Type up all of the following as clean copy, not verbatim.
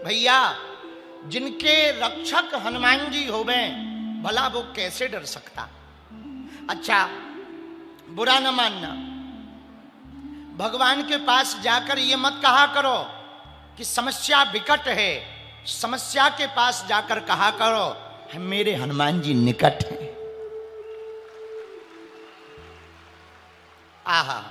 भैया जिनके रक्षक हनुमान जी हो गए, भला वो कैसे डर सकता। अच्छा, बुरा न मानना, भगवान के पास जाकर ये मत कहा करो कि समस्या विकट है। समस्या के पास जाकर कहा करो मेरे हनुमान जी निकट हैं। आहा,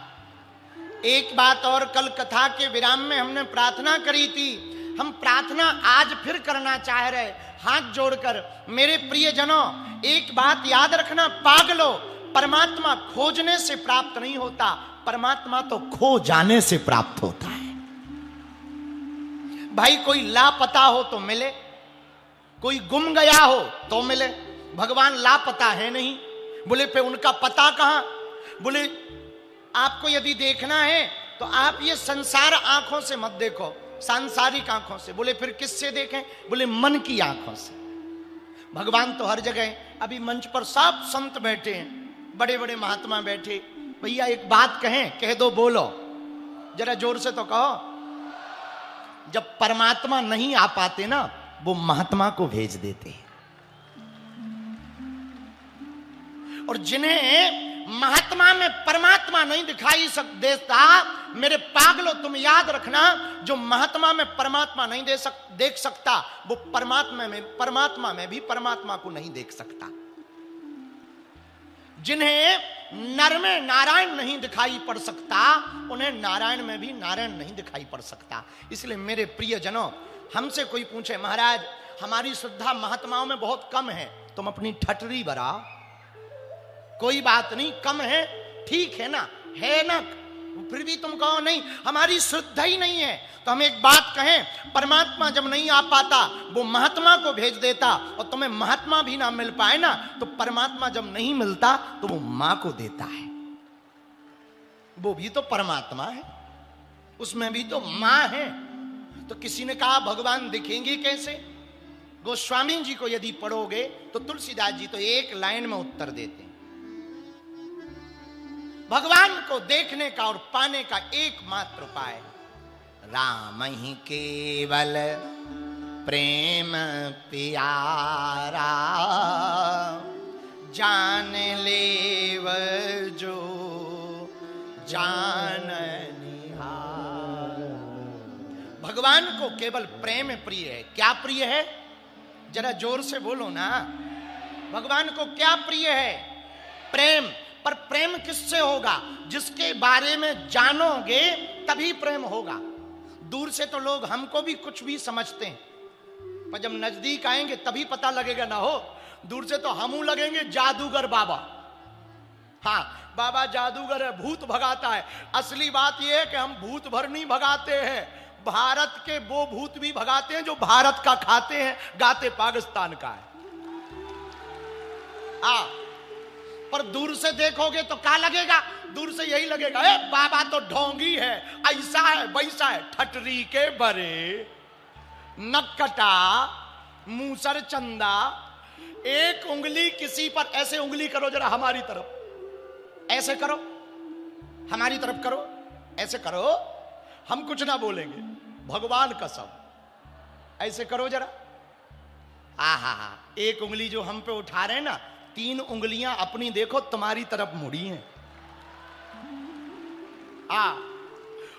एक बात और, कल कथा के विराम में हमने प्रार्थना करी थी, हम प्रार्थना आज फिर करना चाह रहे, हाथ जोड़कर। मेरे प्रियजनों, एक बात याद रखना पागलो, परमात्मा खोजने से प्राप्त नहीं होता, परमात्मा तो खो जाने से प्राप्त होता है। भाई कोई लापता हो तो मिले, कोई गुम गया हो तो मिले। भगवान लापता है नहीं। बोले पे उनका पता कहां? बोले आपको यदि देखना है तो आप ये संसार आंखों से मत देखो, सांसारिक आंखों से। बोले फिर किससे देखें? बोले मन की आंखों से। भगवान तो हर जगह, अभी मंच पर सब संत बैठे हैं, बड़े बड़े महात्मा बैठे। भैया एक बात कहें, कह दो, बोलो जरा जोर से तो कहो। जब परमात्मा नहीं आ पाते ना, वो महात्मा को भेज देते हैं। और जिन्हें महात्मा में परमात्मा नहीं दिखाई देता, मेरे पागलों तुम याद रखना, जो महात्मा में परमात्मा नहीं देख सकता, वो परमात्मा में भी परमात्मा को नहीं देख सकता। जिन्हें नर में नारायण नहीं दिखाई पड़ सकता, उन्हें नारायण में भी नारायण नहीं दिखाई पड़ सकता। इसलिए मेरे प्रियजनों, हमसे कोई पूछे महाराज हमारी श्रद्धा महात्माओं में बहुत कम है, तुम अपनी ठटरी बढ़ाओ, कोई बात नहीं, कम है ठीक है ना, है ना, फिर भी तुम कहो नहीं हमारी श्रद्धा ही नहीं है। तो हम एक बात कहें, परमात्मा जब नहीं आ पाता वो महात्मा को भेज देता, और तुम्हें महात्मा भी ना मिल पाए ना, तो परमात्मा जब नहीं मिलता तो वो मां को देता है। वो भी तो परमात्मा है, उसमें भी तो मां है। तो किसी ने कहा भगवान दिखेंगे कैसे? गोस्वामी जी को यदि पढ़ोगे तो तुलसीदास जी तो एक लाइन में उत्तर देते हैं। भगवान को देखने का और पाने का एकमात्र उपाय, राम ही केवल प्रेम प्यारा, जान लेव जो जान निहार। भगवान को केवल प्रेम प्रिय है। क्या प्रिय है? जरा जोर से बोलो ना। भगवान को क्या प्रिय है? प्रेम। पर प्रेम किससे होगा? जिसके बारे में जानोगे तभी प्रेम होगा। दूर से तो लोग हमको भी कुछ भी समझते हैं, पर जब नजदीक आएंगे तभी पता लगेगा ना हो। दूर से तो हमू लगेंगे जादूगर बाबा, हाँ बाबा जादूगर है, भूत भगाता है। असली बात यह है कि हम भूत भर नहीं भगाते हैं, भारत के वो भूत भी भगाते हैं जो भारत का खाते हैं, गाते पाकिस्तान का है। पर दूर से देखोगे तो क्या लगेगा? दूर से यही लगेगा, ए बाबा तो ढोंगी है, ऐसा है वैसा है। ठटरी के बरे, नक्कटा, मूसर चंदा, एक उंगली किसी पर, ऐसे उंगली करो जरा हमारी तरफ, ऐसे करो, हमारी तरफ करो, ऐसे करो, हम कुछ ना बोलेंगे, भगवान कसम। ऐसे करो जरा, आहा, एक उंगली जो हम पे उठा रहे हैं ना, 3 उंगलियां अपनी देखो तुम्हारी तरफ मुड़ी हैं,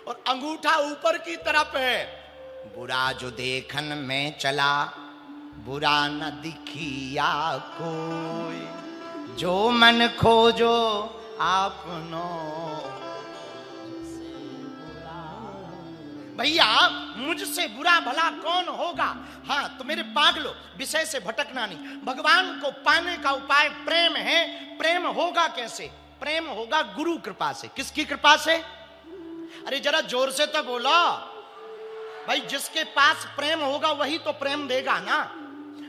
और अंगूठा ऊपर की तरफ है। बुरा जो देखन में चला, बुरा न दिखिया कोई, जो मन खोजो आपनो। भैया मुझसे बुरा भला कौन होगा? हाँ तो मेरे पागलो, विषय से भटकना नहीं। भगवान को पाने का उपाय प्रेम है। प्रेम होगा कैसे? प्रेम होगा गुरु कृपा से। किसकी कृपा से? अरे जरा जोर से तो बोलो भाई। जिसके पास प्रेम होगा वही तो प्रेम देगा ना,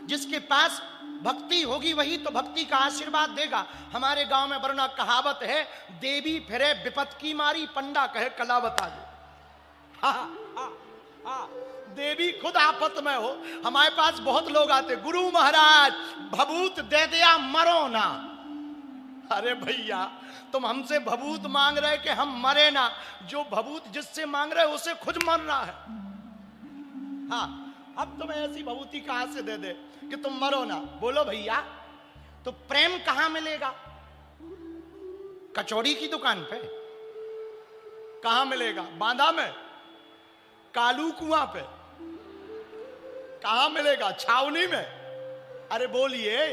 जिसके पास भक्ति होगी वही तो भक्ति का आशीर्वाद देगा। हमारे गांव में वरना कहावत है, देवी फिरे विपत की मारी, पंडा कहे कलावत आगे। देवी खुद आफत में हो। हमारे पास बहुत लोग आते, गुरु महाराज भभूत दे दिया मरो ना। अरे भैया तुम हमसे भभूत मांग रहे कि हम मरे ना, जो भभूत जिससे मांग रहे उसे खुद मरना है। हाँ अब तुम्हें ऐसी भभूति कहां से दे दे कि तुम मरो ना। बोलो भैया, तो प्रेम कहां मिलेगा? कचौड़ी की दुकान पे? कहां मिलेगा? बांदा में? कालू कुआं पे? कहां मिलेगा? छावनी में? अरे बोलिए,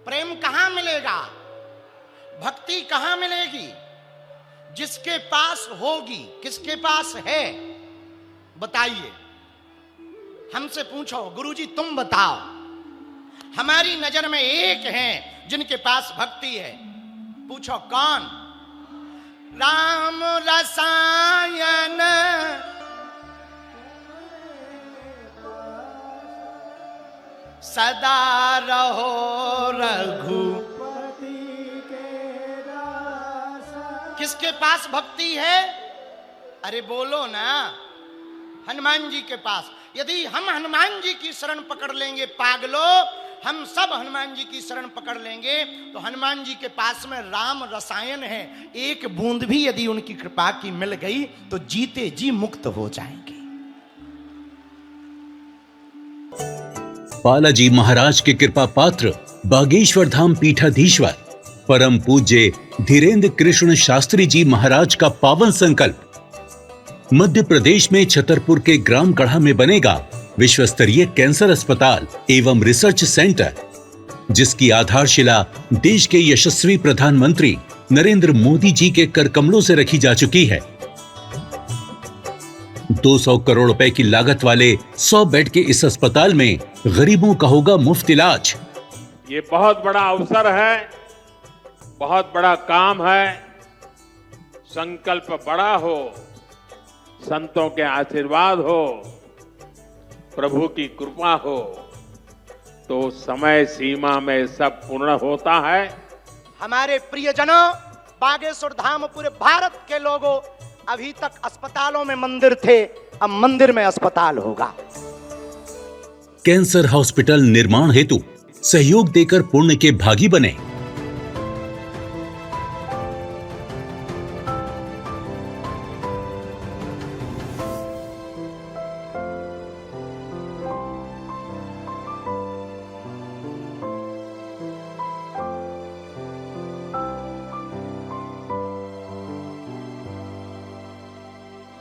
प्रेम कहां मिलेगा? भक्ति कहां मिलेगी? जिसके पास होगी। किसके पास है? बताइए, हमसे पूछो, गुरुजी तुम बताओ। हमारी नजर में एक हैं जिनके पास भक्ति है। पूछो कौन? राम रसायन सदा रहो रघुपति के दास। किसके पास भक्ति है? अरे बोलो ना, हनुमान जी के पास। यदि हम हनुमान जी की शरण पकड़ लेंगे पागलो, हम सब हनुमान जी की शरण पकड़ लेंगे, तो हनुमान जी के पास में राम रसायन है। एक बूंद भी यदि उनकी कृपा की मिल गई तो जीते जी मुक्त हो जाएंगे। बालाजी महाराज के कृपा पात्र बागेश्वर धाम पीठाधीश्वर परम पूज्य धीरेन्द्र कृष्ण शास्त्री जी महाराज का पावन संकल्प। मध्य प्रदेश में छतरपुर के ग्राम गढ़ा में बनेगा विश्व स्तरीय कैंसर अस्पताल एवं रिसर्च सेंटर, जिसकी आधारशिला देश के यशस्वी प्रधानमंत्री नरेंद्र मोदी जी के कर कमलों से रखी जा चुकी है। 200 करोड़ रुपए की लागत वाले 100 बेड के इस अस्पताल में गरीबों का होगा मुफ्त इलाज। ये बहुत बड़ा अवसर है, बहुत बड़ा काम है। संकल्प बड़ा हो, संतों के आशीर्वाद हो, प्रभु की कृपा हो, तो समय सीमा में सब पूर्ण होता है। हमारे प्रियजनों, बागेश्वर धाम पूरे भारत के लोगों, अभी तक अस्पतालों में मंदिर थे, अब मंदिर में अस्पताल होगा। कैंसर हॉस्पिटल निर्माण हेतु सहयोग देकर पुण्य के भागी बने।